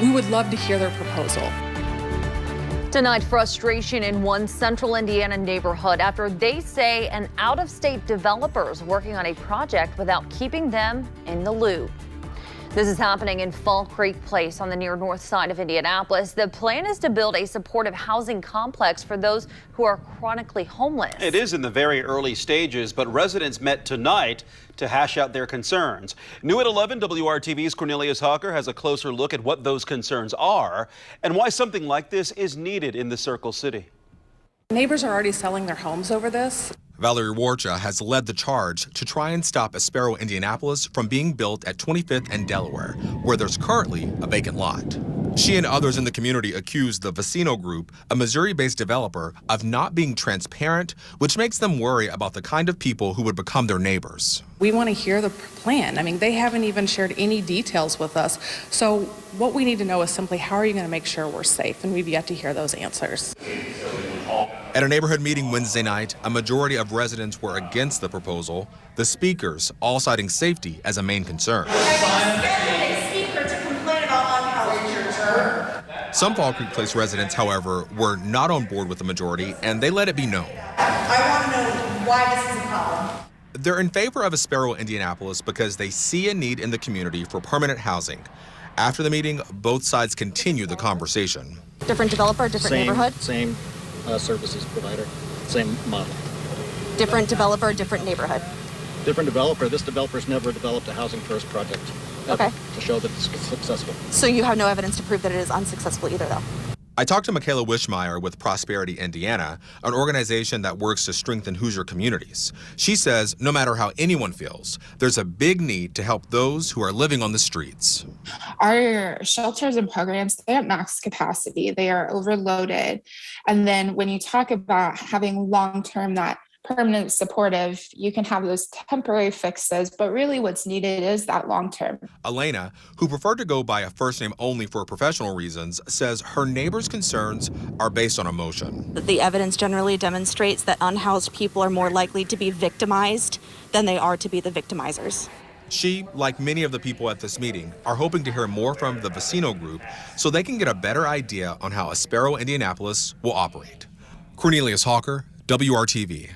We would love to hear their proposal. Tonight, frustration in one central Indiana neighborhood after they say an out-of-state developer is working on a project without keeping them in the loop. This is happening in Fall Creek Place on the near north side of Indianapolis. The plan is to build a supportive housing complex for those who are chronically homeless. It is in the very early stages, but residents met tonight to hash out their concerns. New at 11, WRTV's Cornelius Hawker has a closer look at what those concerns are and why something like this is needed in the Circle City. Neighbors are already selling their homes over this. Valerie Warcha has led the charge to try and stop Espero Indianapolis from being built at 25th and Delaware, where there's currently a vacant lot. She and others in the community accuse the Vecino Group, a Missouri-based developer, of not being transparent, which makes them worry about the kind of people who would become their neighbors. We want to hear the plan. I mean, they haven't even shared any details with us. So what we need to know is simply, how are you going to make sure we're safe? And we've yet to hear those answers. At a neighborhood meeting Wednesday night, a majority of residents were against the proposal, the speakers all citing safety as a main concern. Some Fall Creek Place residents, however, were not on board with the majority, and they let it be known. I want to know why this is a problem. They're in favor of Espero Indianapolis because they see a need in the community for permanent housing. After the meeting, both sides continue the conversation. Different developer, different neighborhood? Same services provider, same model. Different developer, different neighborhood? Different developer. This developer's never developed a housing first project okay. to show that it's successful. So you have no evidence to prove that it is unsuccessful either, though? I talked to Michaela Wishmeyer with Prosperity Indiana, an organization that works to strengthen Hoosier communities. She says no matter how anyone feels, there's a big need to help those who are living on the streets. Our shelters and programs, they're at max capacity. They are overloaded. And then when you talk about having long-term, that permanent supportive, you can have those temporary fixes, but really what's needed is that long-term. Elena, who preferred to go by a first name only for professional reasons, says her neighbor's concerns are based on emotion. The evidence generally demonstrates that unhoused people are more likely to be victimized than they are to be the victimizers. She, like many of the people at this meeting, are hoping to hear more from the Vecino Group so they can get a better idea on how Espero Indianapolis will operate. Cornelius Hawker, WRTV.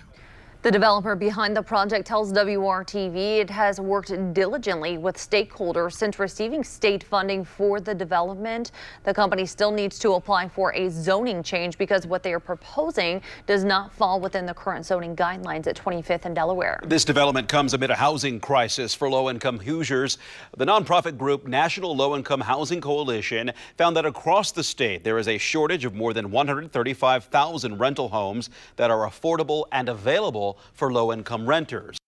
The developer behind the project tells WRTV it has worked diligently with stakeholders since receiving state funding for the development. The company still needs to apply for a zoning change because what they are proposing does not fall within the current zoning guidelines at 25th and Delaware. This development comes amid a housing crisis for low-income Hoosiers. The nonprofit group National Low-Income Housing Coalition found that across the state there is a shortage of more than 135,000 rental homes that are affordable and available for low-income renters.